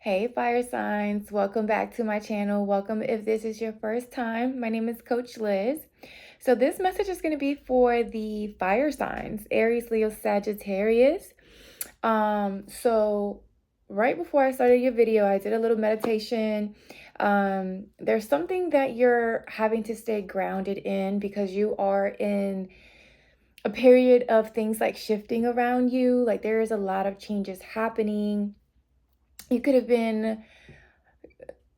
Hey fire signs, welcome back to my channel. Welcome if this is your first time. My name is Coach Liz. So this message is going to be for the fire signs, Aries, Leo, Sagittarius. So right before I started your video, I did a little meditation. There's something that you're having to stay grounded in because you are in a period of things like shifting around you. Like there is a lot of changes happening. You could have been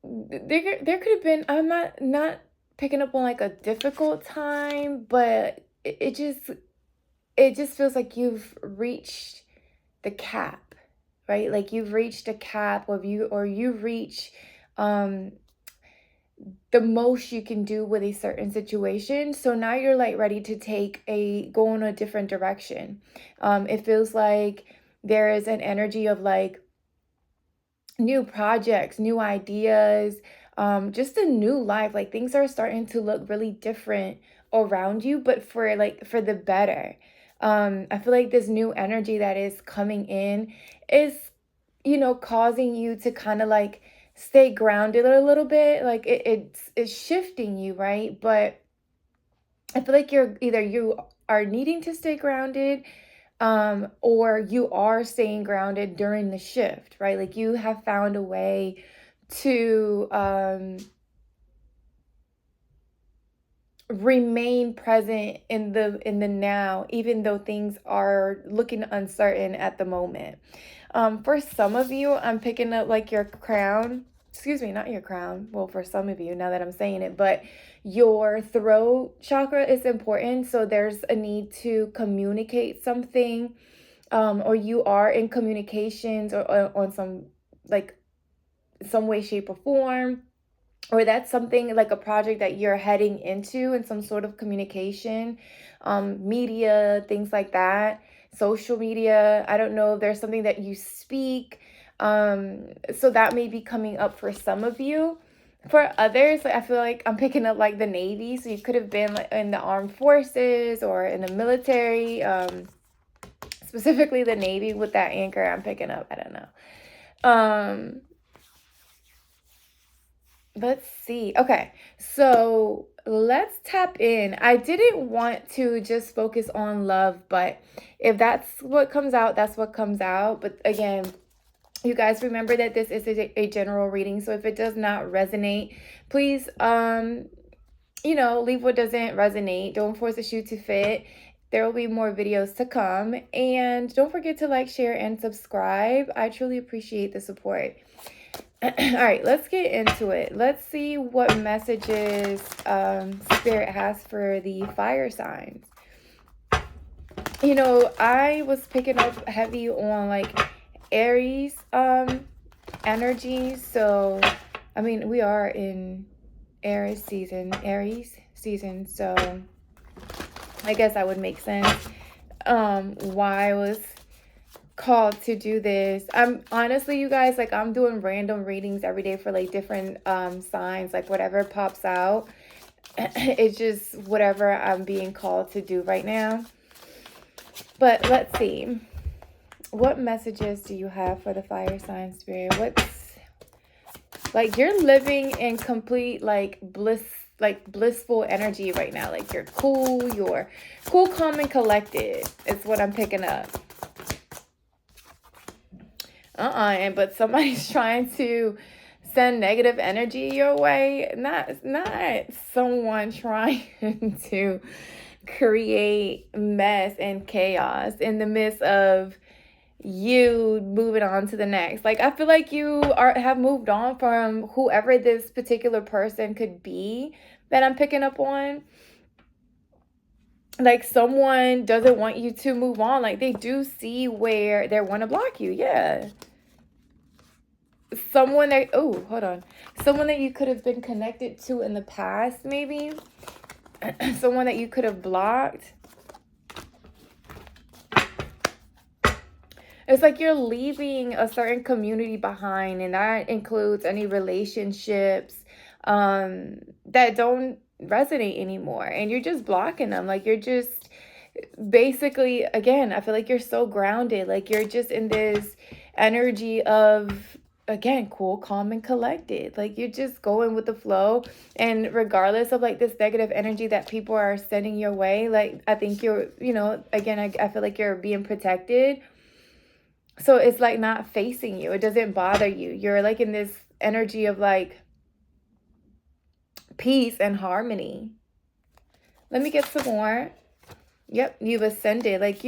there could have been, I'm not picking up on like a difficult time, but it just feels like you've reached the cap, right? Like you've reached a cap of you, or you reach um the most you can do with a certain situation. So now you're like ready to go in a different direction. It feels like there is an energy of like new projects, new ideas, just a new life. Like things are starting to look really different around you, but for the better. I feel like this new energy that is coming in is, causing you to kind of like stay grounded a little bit. Like it's shifting you, right? But I feel like you are needing to stay grounded, or you are staying grounded during the shift, right? Like you have found a way to remain present in the now, even though things are looking uncertain at the moment. For some of you, I'm picking up like your crown. Excuse me, not your crown. Well, for some of you, now that I'm saying it, but your throat chakra is important. So there's a need to communicate something, or you are in communications, or on some way, shape, or form, or that's something like a project that you're heading into in some sort of communication, media, things like that, social media. I don't know if there's something that you speak. So that may be coming up for some of you. For others, like, I feel like I'm picking up like the Navy. So you could have been like in the armed forces or in the military, specifically the Navy with that anchor I'm picking up. I don't know. Let's see. Okay, so let's tap in. I didn't want to just focus on love, but if that's what comes out, that's what comes out. But again, you guys remember that this is a general reading. So if it does not resonate, please, leave what doesn't resonate. Don't force the shoe to fit. There will be more videos to come. And don't forget to like, share, and subscribe. I truly appreciate the support. All right, let's get into it. Let's see what messages Spirit has for the fire signs. I was picking up heavy on like Aries energy. So, I mean, we are in Aries season. So, I guess that would make sense why I was called to do this. I'm honestly, you guys, like I'm doing random readings every day for like different signs, like whatever pops out. It's just whatever I'm being called to do right now. But let's see, what messages do you have for the fire sign Spirit? What's like, you're living in complete like blissful energy right now. Like you're cool, calm, and collected is what I'm picking up. But somebody's trying to send negative energy your way. Not someone trying to create mess and chaos in the midst of you moving on to the next. Like I feel like you have moved on from whoever this particular person could be that I'm picking up on. Like someone doesn't want you to move on. Like they do see where they want to block you. Yeah. Someone that, oh, hold on. Someone that you could have been connected to in the past, maybe. Someone that you could have blocked. It's like you're leaving a certain community behind, and that includes any relationships that don't resonate anymore, and you're just blocking them. Like you're just basically, again, I feel like you're so grounded. Like you're just in this energy of again, cool, calm, and collected. Like, you're just going with the flow. And regardless of like this negative energy that people are sending your way, like, I think you're, again, I feel like you're being protected. So it's like not facing you. It doesn't bother you. You're like in this energy of like peace and harmony. Let me get some more. Yep, you've ascended. Like,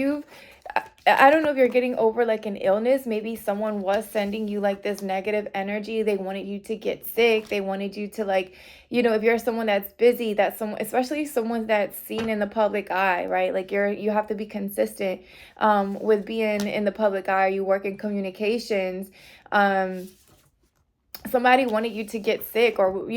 I don't know if you're getting over like an illness. Maybe someone was sending you like this negative energy. They wanted you to get sick. They wanted you to like, if you're someone that's busy, that's someone, especially someone that's seen in the public eye, right? Like, you have to be consistent with being in the public eye. You work in communications. Somebody wanted you to get sick, or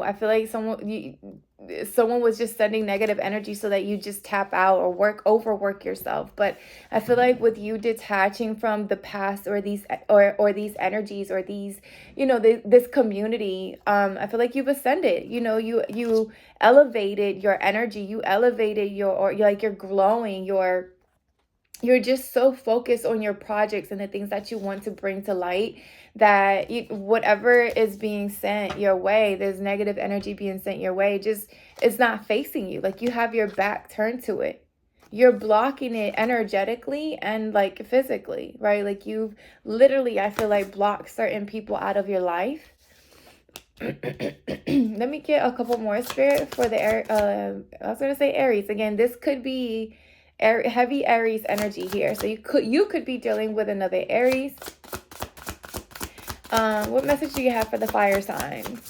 I feel like someone was just sending negative energy so that you just tap out or overwork yourself. But I feel like with you detaching from the past, or these these energies, or these this community, I feel like you've ascended. You elevated your energy, you elevated you're glowing, you're just so focused on your projects and the things that you want to bring to light, that whatever is being sent your way, there's negative energy being sent your way, just it's not facing you. Like, you have your back turned to it. You're blocking it energetically and like physically, right? Like, you've literally, I feel like, blocked certain people out of your life. Let me get a couple more, Spirit, for the I was gonna say Aries. Again, this could be heavy Aries energy here. So you could be dealing with another Aries. What message do you have for the fire signs?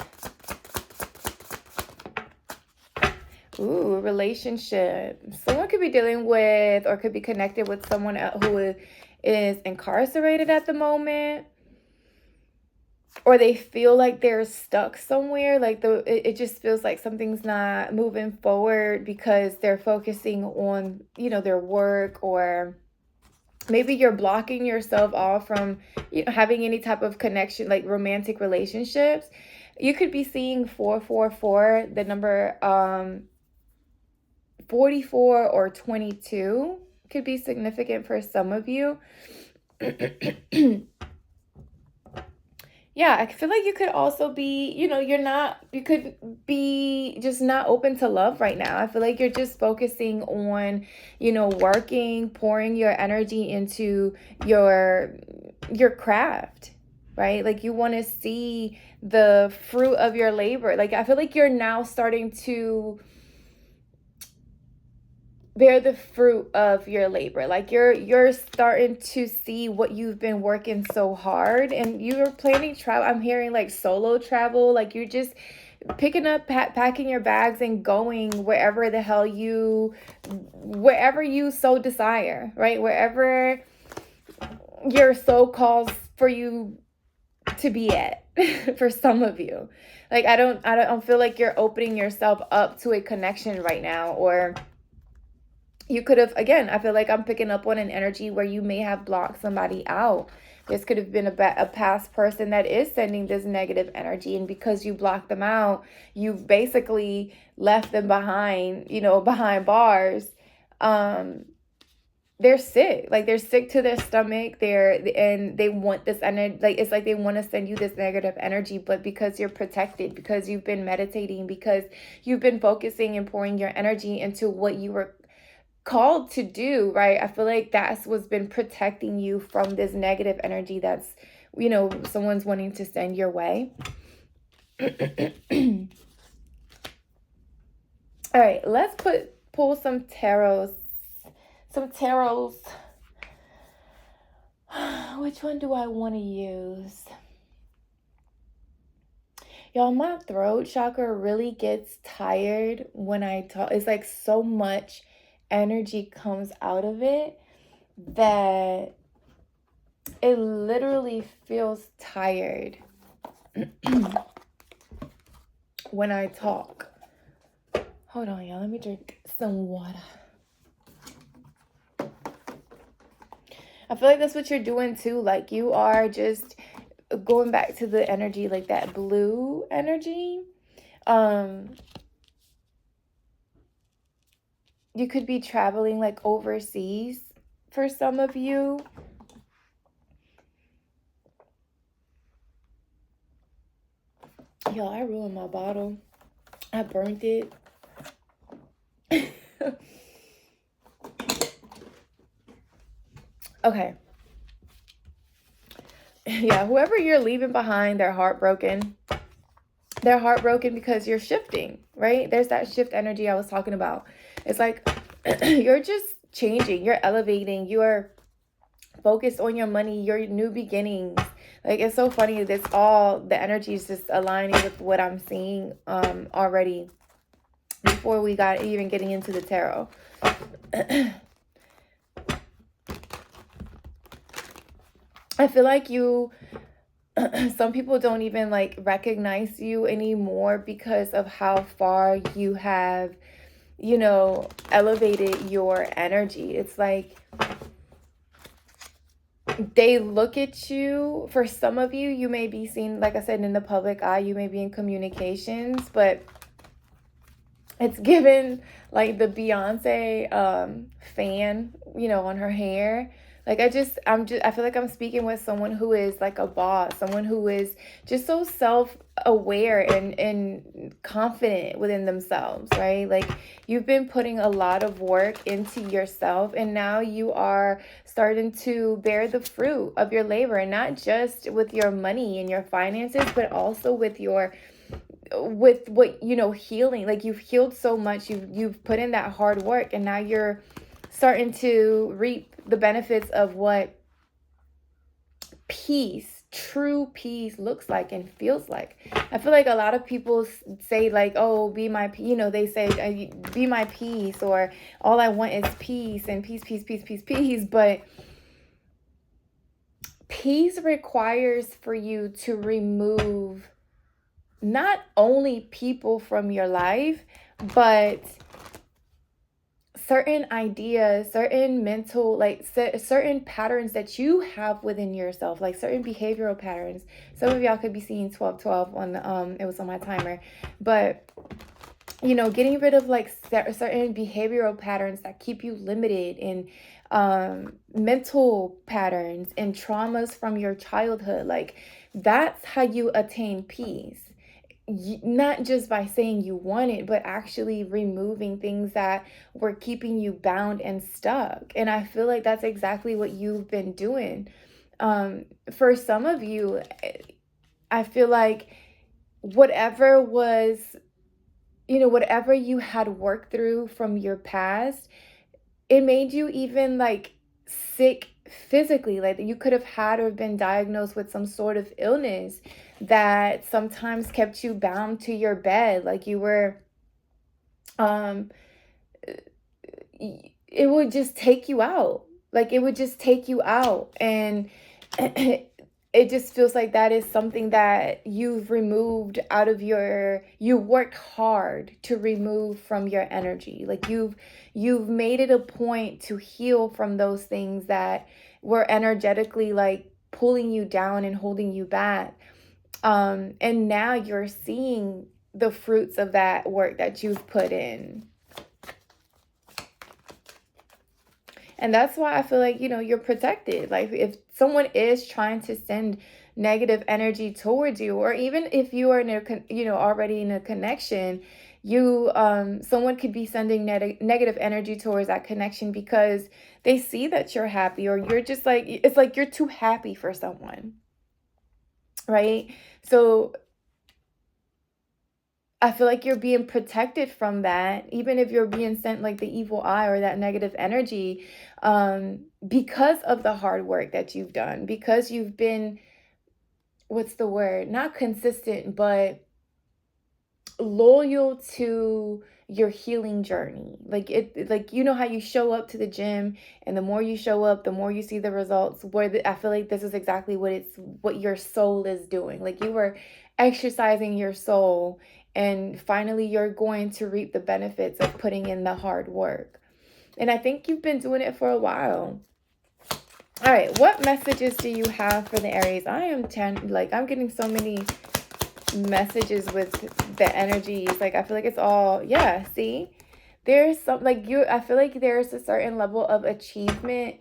Ooh, relationship. Someone could be dealing with, or could be connected with, someone who is incarcerated at the moment, or they feel like they're stuck somewhere. Like, it just feels like something's not moving forward because they're focusing on, their work, or maybe you're blocking yourself off from having any type of connection, like romantic relationships. You could be seeing 444, the number 44 or 22 could be significant for some of you. Yeah, I feel like you could also be, you could be just not open to love right now. I feel like you're just focusing on, working, pouring your energy into your craft, right? Like, you want to see the fruit of your labor. Like, I feel like you're now starting to bear the fruit of your labor. Like, you're starting to see what you've been working so hard, and you're planning travel. I'm hearing like solo travel. Like, you're just picking up, packing your bags and going wherever the hell wherever you so desire, right? Wherever your soul calls for you to be at. For some of you, like, I don't feel like you're opening yourself up to a connection right now. Or you could have, again, I feel like I'm picking up on an energy where you may have blocked somebody out. This could have been a past person that is sending this negative energy. And because you blocked them out, you've basically left them behind, behind bars. They're sick. Like, they're sick to their stomach. And they want this energy. Like, it's like they want to send you this negative energy, but because you're protected, because you've been meditating, because you've been focusing and pouring your energy into what you were called to do, right? I feel like that's what's been protecting you from this negative energy that's, someone's wanting to send your way. All right, let's pull some tarots. Which one do I want to use? Y'all, my throat chakra really gets tired when I talk. It's like so much energy comes out of it that it literally feels tired when I talk. Hold on, y'all. Let me drink some water. I feel like that's what you're doing too. Like, you are just going back to the energy, like that blue energy. You could be traveling like overseas for some of you. Yo, I ruined my bottle. I burnt it. Okay. Yeah, whoever you're leaving behind, they're heartbroken. They're heartbroken because you're shifting, right? There's that shift energy I was talking about. It's like you're just changing, you're elevating, you're focused on your money, your new beginnings. Like, it's so funny. This all, the energy is just aligning with what I'm seeing already before we got even getting into the tarot. I feel like you, some people don't even like recognize you anymore because of how far you have, you know, elevated your energy. It's like they look at you. For some of you, you may be seen, like I said, in the public eye, you may be in communications, but it's given like the Beyonce fan, you know, on her hair. Like, I feel like I'm speaking with someone who is like a boss, someone who is just so self-aware and confident within themselves, right? Like, you've been putting a lot of work into yourself, and now you are starting to bear the fruit of your labor, and not just with your money and your finances, but also with what, you know, healing. Like, you've healed so much, you've put in that hard work, and now you're starting to reap the benefits of what peace, true peace, looks like and feels like. I feel like a lot of people say like, oh, be my, you know, they say be my peace, or all I want is peace, and peace, but peace requires for you to remove not only people from your life, but certain ideas, certain mental, like certain patterns that you have within yourself, like certain behavioral patterns. Some of y'all could be seeing 1212 on the, it was on my timer, but you know, getting rid of like certain behavioral patterns that keep you limited, in mental patterns and traumas from your childhood. Like, that's how you attain peace. Not just by saying you want it, but actually removing things that were keeping you bound and stuck. And I feel like that's exactly what you've been doing. For some of you, I feel like whatever was, you know, whatever you had worked through from your past, it made you even like sick physically. Like, you could have had or been diagnosed with some sort of illness that sometimes kept you bound to your bed. Like, you were it would just take you out. Like, it would just take you out, and it just feels like that is something that you've removed out of you worked hard to remove from your energy. Like, you've made it a point to heal from those things that were energetically like pulling you down and holding you back. And now you're seeing the fruits of that work that you've put in. And that's why I feel like, you know, you're protected. Like, if someone is trying to send negative energy towards you, or even if you are in a, you know, already in a connection, you, someone could be sending negative energy towards that connection because they see that you're happy, or you're just like, it's like you're too happy for someone, right? So I feel like you're being protected from that, even if you're being sent like the evil eye or that negative energy, because of the hard work that you've done, because you've been, what's the word? Not consistent, but loyal to your healing journey. Like, like, you know how you show up to the gym, and the more you show up, the more you see the results. I feel like this is exactly what your soul is doing. Like, you were exercising your soul, and finally you're going to reap the benefits of putting in the hard work. And I think you've been doing it for a while. All right, what messages do you have for the Aries? I'm getting so many messages with the energies. Like, I feel like it's all, yeah, see? There's some, like, I feel like there's a certain level of achievement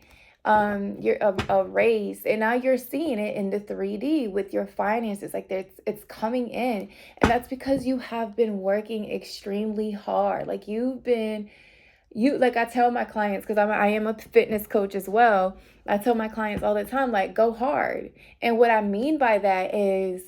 your a raise, and now you're seeing it in the 3D with your finances. Like it's coming in, and that's because you have been working extremely hard. Like like I tell my clients, because I am a fitness coach as well. I tell my clients all the time, like, go hard. And what I mean by that is,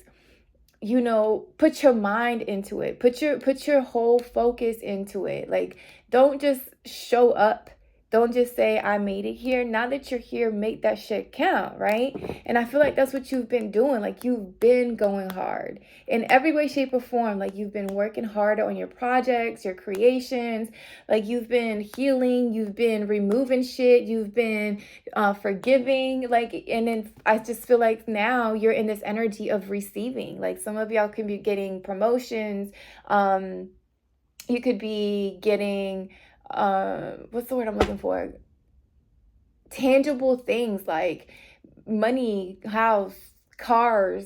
put your mind into it. Put your whole focus into it. Like, don't just show up. Don't just say I made it here. Now that you're here, make that shit count, right? And I feel like that's what you've been doing. Like, you've been going hard in every way, shape, or form. Like, you've been working hard on your projects, your creations. Like, you've been healing, you've been removing shit, you've been forgiving. Like, and then I just feel like now you're in this energy of receiving. Like, some of y'all can be getting promotions. You could be getting what's the word I'm looking for? Tangible things like money, house, cars,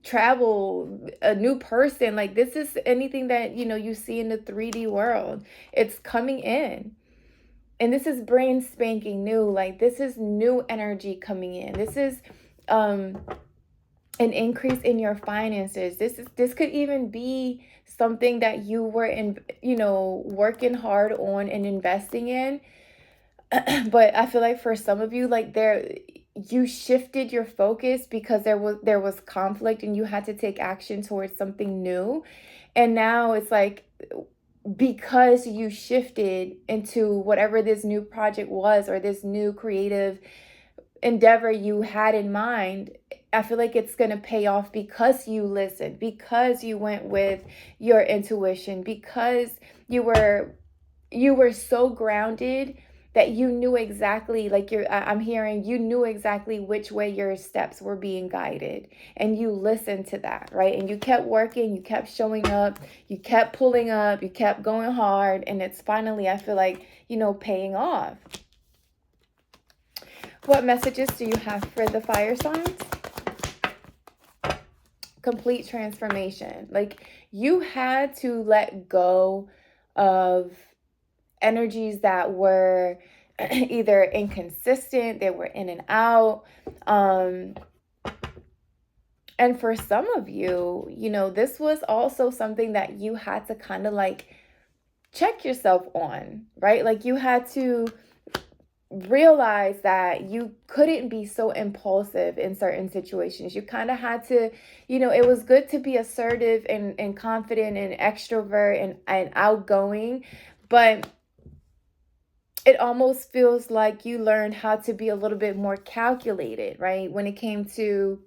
travel, a new person. Like, this is anything that you see in the 3D world. It's coming in. And this is brand spanking new. Like, this is new energy coming in. This is an increase in your finances. This could even be something that you were working hard on and investing in. But I feel like for some of you, like, you shifted your focus because there was conflict and you had to take action towards something new. And now it's like, because you shifted into whatever this new project was, or this new creative endeavor you had in mind, I feel like it's going to pay off because you listened, because you went with your intuition, because you were so grounded that you knew exactly, like, I'm hearing you knew exactly which way your steps were being guided, and you listened to that, right? And you kept working, you kept showing up, you kept pulling up, you kept going hard, and it's finally, I feel like, paying off. What messages do you have for the fire signs? Complete transformation. Like, you had to let go of energies that were either inconsistent, they were in and out. And for some of you, this was also something that you had to kind of like check yourself on, right? Like, you had to realize that you couldn't be so impulsive in certain situations. You kind of had to, it was good to be assertive and confident and extrovert and outgoing, but it almost feels like you learned how to be a little bit more calculated, right? When it came to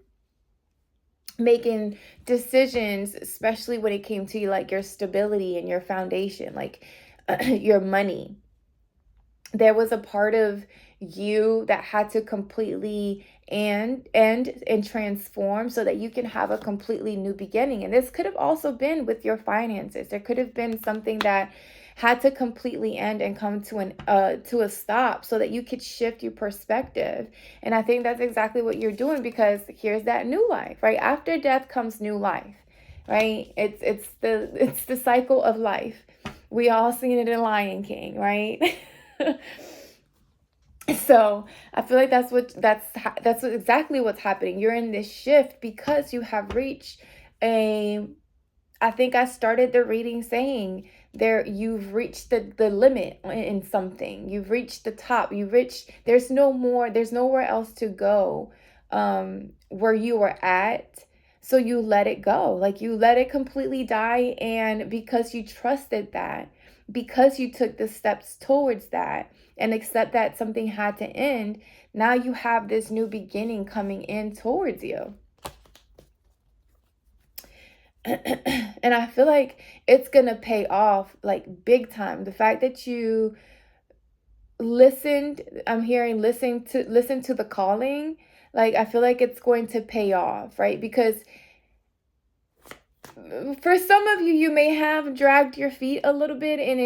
making decisions, especially when it came to like your stability and your foundation, like your money. There was a part of you that had to completely end and transform so that you can have a completely new beginning. And this could have also been with your finances. There could have been something that had to completely end and come to a stop so that you could shift your perspective. And I think that's exactly what you're doing, because here's that new life, right? After death comes new life, right? It's the cycle of life. We all seen it in Lion King, right? So I feel like that's exactly what's happening. You're in this shift because you have reached I think I started the reading saying you've reached the limit in something. You've reached the top. There's nowhere else to go where you were at. So you let it go. Like, you let it completely die. And because you trusted that, because you took the steps towards that and accept that something had to end, now you have this new beginning coming in towards you. And I feel like it's gonna pay off, like, big time. The fact that you listened, I'm hearing listen to the calling. Like, I feel like it's going to pay off, right? Because for some of you, you may have dragged your feet a little bit, and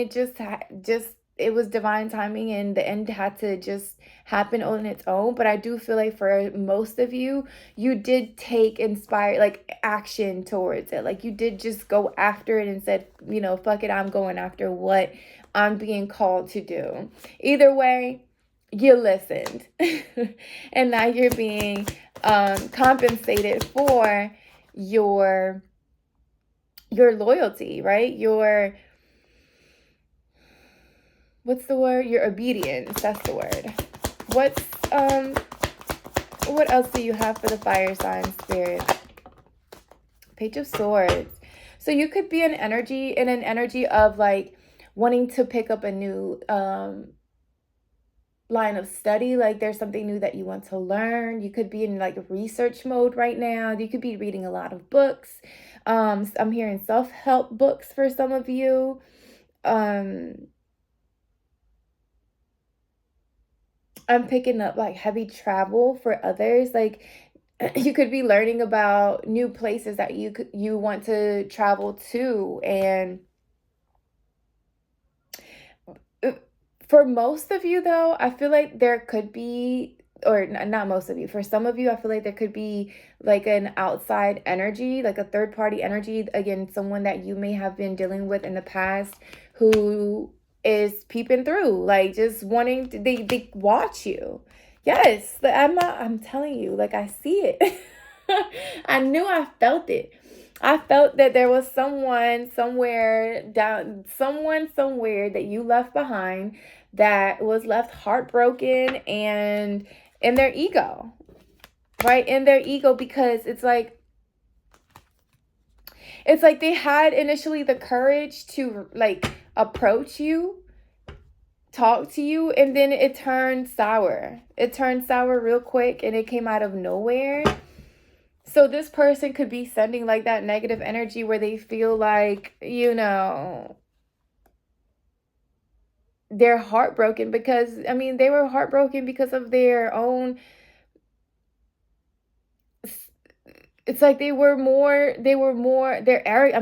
it was divine timing, and the end had to just happen on its own. But I do feel like for most of you, you did take inspired, like, action towards it. Like, you did just go after it and said, fuck it, I'm going after what I'm being called to do. Either way, you listened. And now you're being compensated for your loyalty, right? What's the word? Your obedience. That's the word. What else do you have for the fire sign, Spirit? Page of Swords. So you could be in an energy of like wanting to pick up a new line of study. Like there's something new that you want to learn. You could be in like research mode right now. You could be reading a lot of books. I'm hearing self-help books for some of you. I'm picking up like heavy travel for others. Like you could be learning about new places that you want to travel to. And for most of you though, I feel like there could be, or not most of you, for some of you, I feel like there could be like an outside energy, like a third party energy. Again, someone that you may have been dealing with in the past who is peeping through, like just wanting to, they watch you. Yes, I'm telling you, like I see it. I knew I felt it. I felt that there was someone somewhere that you left behind that was left heartbroken and in their ego, right? In their ego, because it's like they had initially the courage to like approach you, talk to you, and then it turned sour. It turned sour real quick and it came out of nowhere. So this person could be sending like that negative energy where they feel like, they're heartbroken because, they were heartbroken because of their own. It's like I'm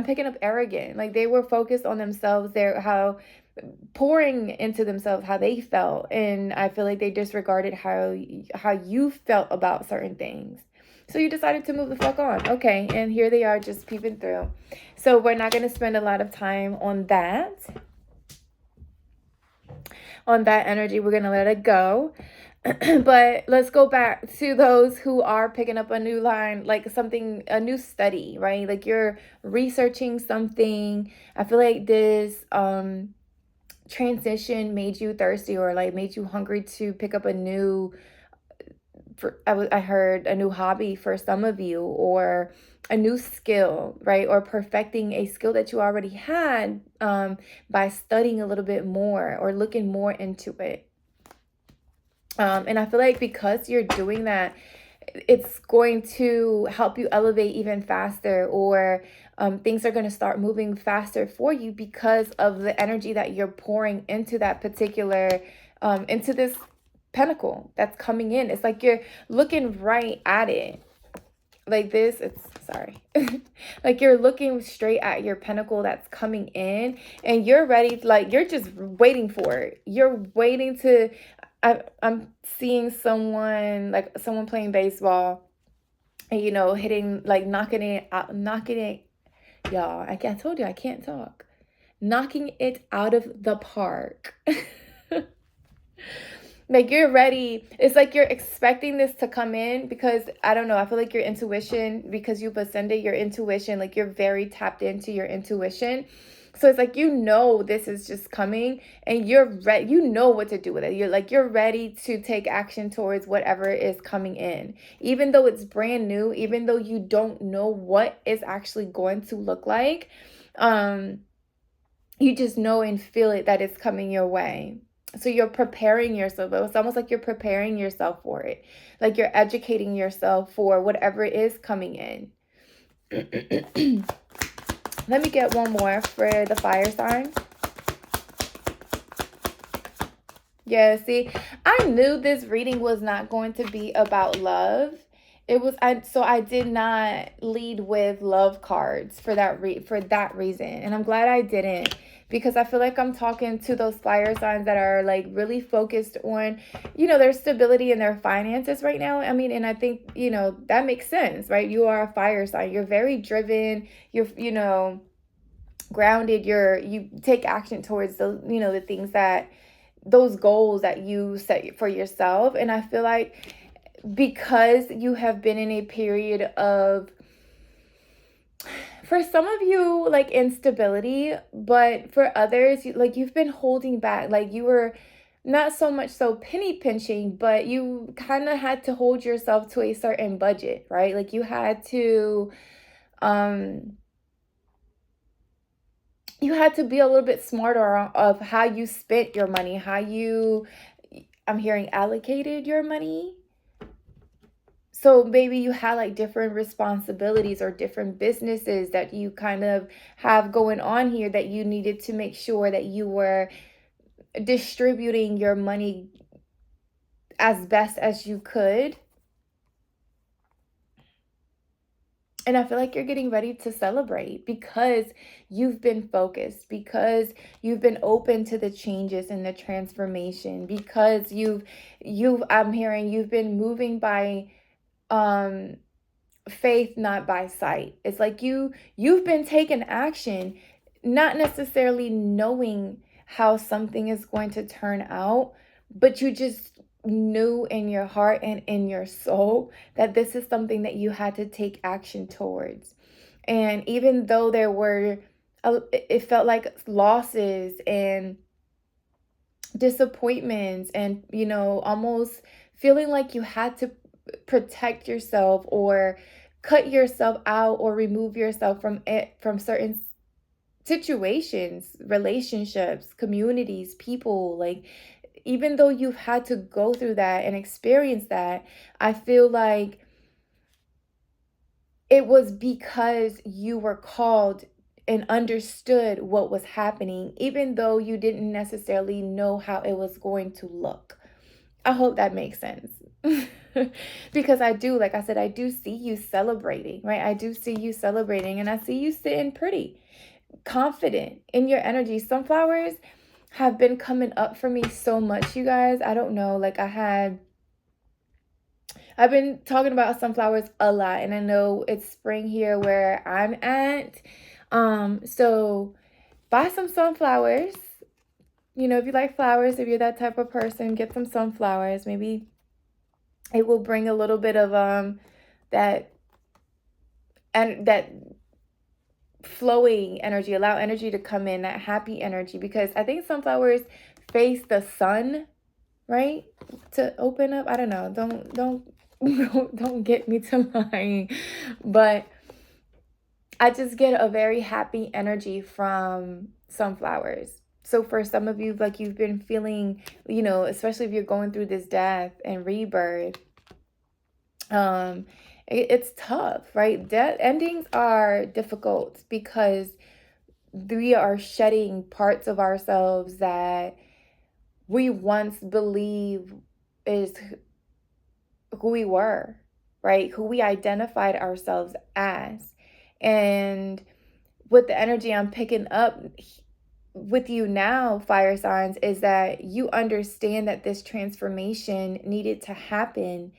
picking up arrogant. Like they were focused on themselves, how pouring into themselves, how they felt. And I feel like they disregarded how you felt about certain things. So you decided to move the fuck on. Okay, and here they are just peeping through. So we're not going to spend a lot of time on that. On that energy, we're going to let it go. But let's go back to those who are picking up a new line, like a new study, right? Like you're researching something. I feel like this transition made you thirsty or like made you hungry to pick up a new, I heard a new hobby for some of you, or a new skill, right? Or perfecting a skill that you already had by studying a little bit more or looking more into it. And I feel like because you're doing that, it's going to help you elevate even faster, or things are going to start moving faster for you because of the energy that you're pouring into that particular, into this pentacle that's coming in. It's like you're looking right at it. Like this, like you're looking straight at your pentacle that's coming in, and you're ready, like you're just waiting for it. You're waiting to, I'm seeing someone playing baseball and, hitting, like knocking it, y'all, I told you I can't talk. Knocking it out of the park. Like you're ready. It's like you're expecting this to come in because, I don't know, I feel like your intuition, because you've ascended your intuition, like you're very tapped into your intuition. So it's like, this is just coming and you're ready, what to do with it. You're ready to take action towards whatever is coming in. Even though it's brand new, even though you don't know what is actually going to look like, you just know and feel it that it's coming your way. So you're preparing yourself. It's almost like you're preparing yourself for it. Like you're educating yourself for whatever is coming in. Let me get one more for the fire sign. Yeah, see, I knew this reading was not going to be about love. So I did not lead with love cards for that reason. And I'm glad I didn't, because I feel like I'm talking to those fire signs that are like really focused on, their stability and their finances right now. And I think, that makes sense, right? You are a fire sign. You're very driven. You're, grounded. You take action towards the things that those goals that you set for yourself. And I feel like because you have been in a period of, for some of you, like instability, but for others, like you've been holding back, like you were not so much so penny pinching, but you kind of had to hold yourself to a certain budget, right? Like you had to um you had to be a little bit smarter of how you spent your money, how you, I'm hearing, allocated your money. So maybe you had like different responsibilities or different businesses that you kind of have going on here that you needed to make sure that you were distributing your money as best as you could. And I feel like you're getting ready to celebrate because you've been focused, because you've been open to the changes and the transformation, because I'm hearing you've been moving by faith, not by sight. It's like you've been taking action, not necessarily knowing how something is going to turn out, but you just knew in your heart and in your soul that this is something that you had to take action towards. And even though there were it felt like losses and disappointments and almost feeling like you had to protect yourself or cut yourself out or remove yourself from certain situations, relationships, communities, people, like even though you've had to go through that and experience that, I feel like it was because you were called and understood what was happening, even though you didn't necessarily know how it was going to look. I hope that makes sense. Because I do, like I said, I do see you celebrating, right? I do see you celebrating, and I see you sitting pretty confident in your energy. Sunflowers have been coming up for me so much, you guys. I don't know, like I've been talking about sunflowers a lot, and I know it's spring here where I'm at. So buy some sunflowers. If you like flowers, if you're that type of person, get some sunflowers. Maybe it will bring a little bit of that flowing energy, allow energy to come in, that happy energy, because I think sunflowers face the sun, right? To open up. I don't know. Don't get me to lying. But I just get a very happy energy from sunflowers. So for some of you, like you've been feeling, especially if you're going through this death and rebirth, it's tough, right? Death endings are difficult because we are shedding parts of ourselves that we once believed is who we were, right? Who we identified ourselves as. And with the energy I'm picking up with you now, fire signs, is that you understand that this transformation needed to happen.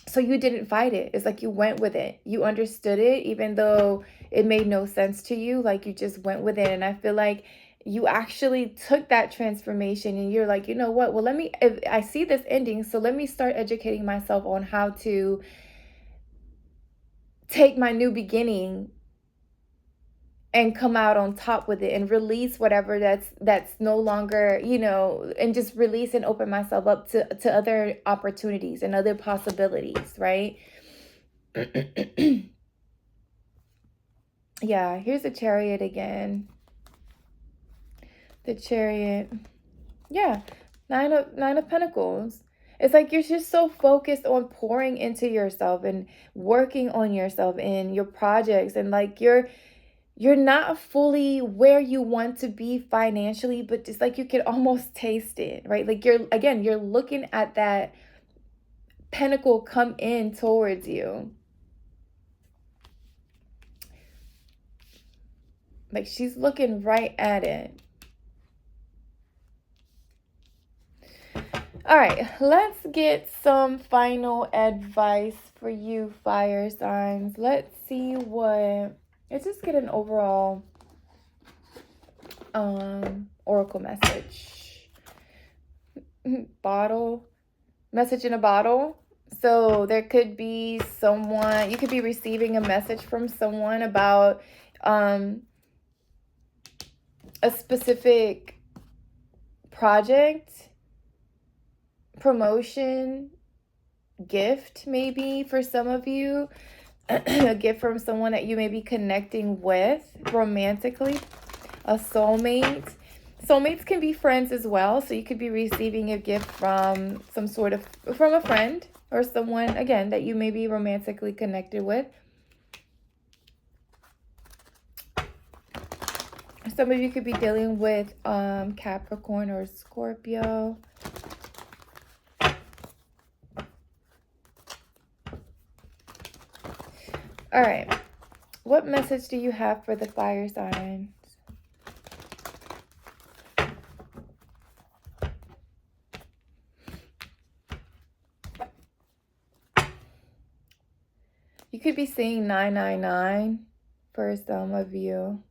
So you didn't fight it. It's like you went with it. You understood it, even though it made no sense to you. Like you just went with it. And I feel like you actually took that transformation and you're like, you know what? Well, if I see this ending, so let me start educating myself on how to take my new beginning and come out on top with it and release whatever that's no longer, and just release and open myself up to other opportunities and other possibilities, right? Yeah, here's the Chariot again. The Chariot. Yeah, Nine of Pentacles. It's like you're just so focused on pouring into yourself and working on yourself and your projects, and like you're not fully where you want to be financially, but just like you can almost taste it, right? Like you're looking at that pentacle come in towards you. Like she's looking right at it. All right, let's get some final advice for you, fire signs. Let's see let's just get an overall oracle message. Bottle. Message in a bottle. So there could be someone, you could be receiving a message from someone about a specific project, promotion, gift maybe for some of you. A gift from someone that you may be connecting with romantically. A soulmate. Soulmates can be friends as well. So you could be receiving a gift from from a friend or someone, again, that you may be romantically connected with. Some of you could be dealing with Capricorn or Scorpio. All right. What message do you have for the fire signs? You could be seeing 999 for some of you.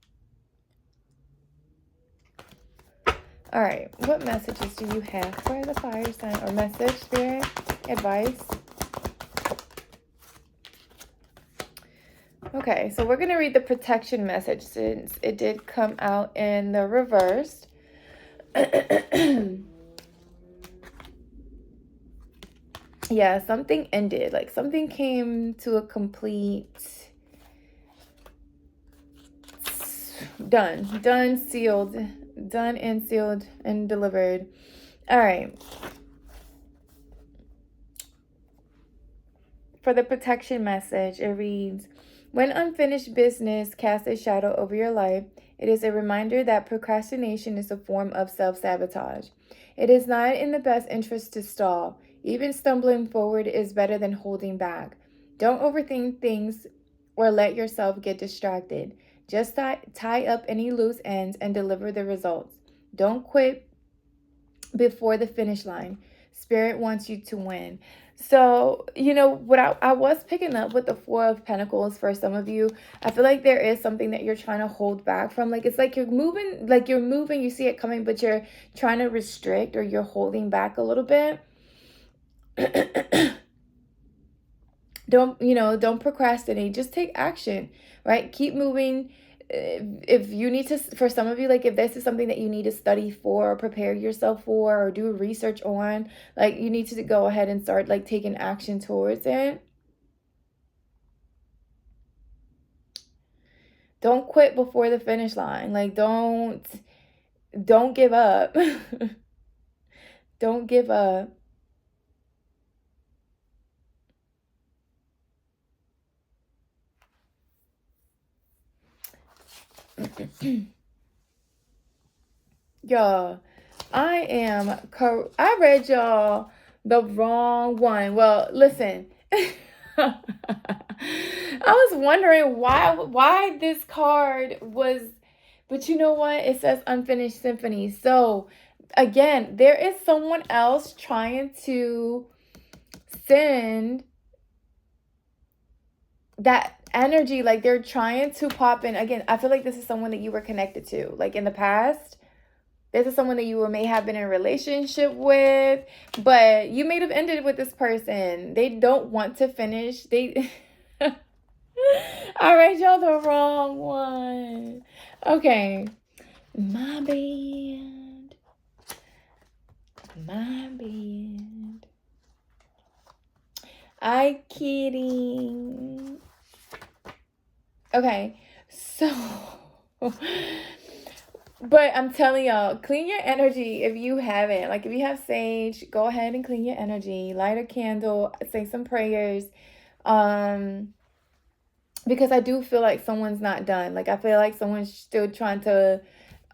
All right. What messages do you have for the fire sign, or message, spirit, advice? Okay, so we're going to read the protection message since it did come out in the reverse. Yeah, something ended. Like something came to a complete... Done, sealed. Done and sealed and delivered. All right. For the protection message, it reads, when unfinished business casts a shadow over your life, it is a reminder that procrastination is a form of self-sabotage. It is not in the best interest to stall. Even stumbling forward is better than holding back. Don't overthink things or let yourself get distracted. Just tie up any loose ends and deliver the results. Don't quit before the finish line. Spirit wants you to win. So, you know, what I was picking up with the Four of Pentacles for some of you, I feel like there is something that you're trying to hold back from. Like, it's like you're moving, you see it coming, but you're trying to restrict, or you're holding back a little bit. Don't procrastinate. Just take action, right? Keep moving. If you need to, for some of you, like if this is something that you need to study for or prepare yourself for or do research on, like you need to go ahead and start like taking action towards it. Don't quit before the finish line. Like don't give up. Don't give up. Y'all, I read y'all the wrong one. Well, listen. I was wondering why this card was, but you know what? It says unfinished symphony. So again, there is someone else trying to send that energy, like they're trying to pop in. Again, I feel like this is someone that you were connected to, like in the past. This is someone that you may have been in a relationship with, but you may have ended with this person. They don't want to finish. I read y'all the wrong one. Okay. My bad. I kidding. Okay, so... But I'm telling y'all, clean your energy if you haven't. Like if you have sage, go ahead and clean your energy. Light a candle, say some prayers. Because I do feel like someone's not done. Like I feel like someone's still trying to,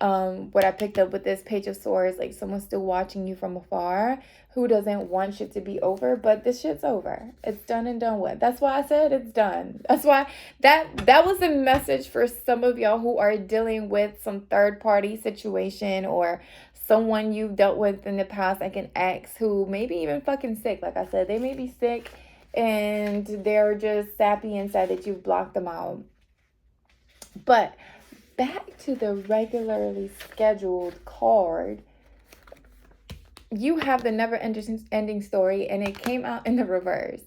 what I picked up with this Page of Swords, like someone's still watching you from afar who doesn't want shit to be over, but this shit's over. It's done and done with. That's why I said it's done. That's why that was a message for some of y'all who are dealing with some third-party situation or someone you've dealt with in the past, like an ex who may be even fucking sick. Like I said, they may be sick and they're just sappy inside that you've blocked them out. But back to the regularly scheduled card, you have the never-ending story, and it came out in the reverse.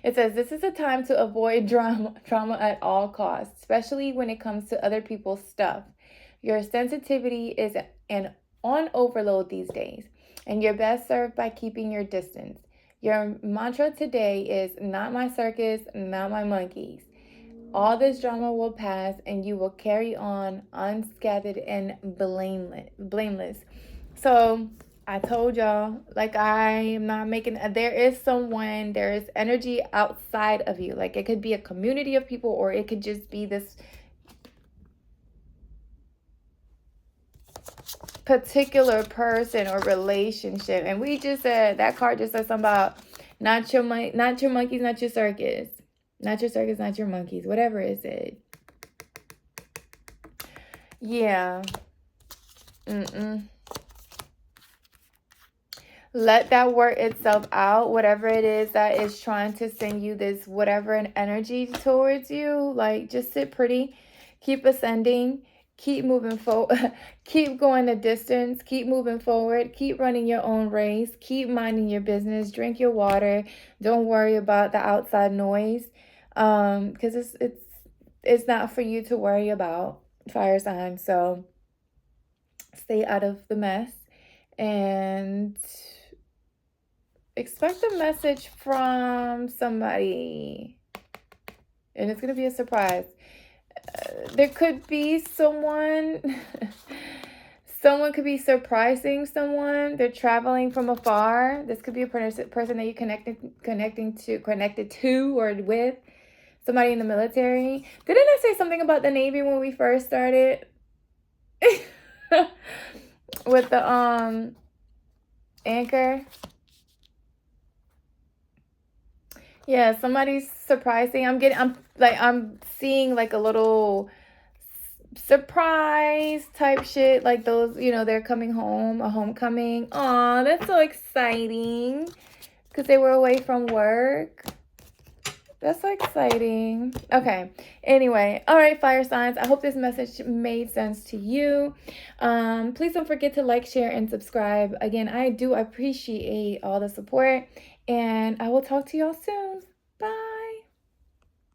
It says, this is a time to avoid trauma at all costs, especially when it comes to other people's stuff. Your sensitivity is on overload these days, and you're best served by keeping your distance. Your mantra today is, not my circus, not my monkeys. All this drama will pass, and you will carry on unscathed and blameless. So I told y'all, like, I am not making, there is energy outside of you. Like, it could be a community of people, or it could just be this particular person or relationship. And we just said, that card just said something about not your monkeys, not your circus. Not your circus, not your monkeys. Whatever it said. Yeah. Let that work itself out. Whatever it is that is trying to send you this whatever an energy towards you. Like, just sit pretty. Keep ascending. Keep moving forward. Keep going the distance. Keep moving forward. Keep running your own race. Keep minding your business. Drink your water. Don't worry about the outside noise. Because it's not for you to worry about, fire sign. So stay out of the mess and expect a message from somebody, and it's gonna be a surprise. There could be someone could be surprising someone. They're traveling from afar. This could be a person that you connected to or with. Somebody in the military. Didn't I say something about the Navy when we first started? With the anchor. Yeah, somebody's surprising. I'm seeing like a little surprise type shit, like those, they're coming home, a homecoming. Aw, that's so exciting, because they were away from work. That's so exciting. Okay. Anyway, all right, fire signs. I hope this message made sense to you. Please don't forget to like, share, and subscribe. Again, I do appreciate all the support, and I will talk to y'all soon. Bye.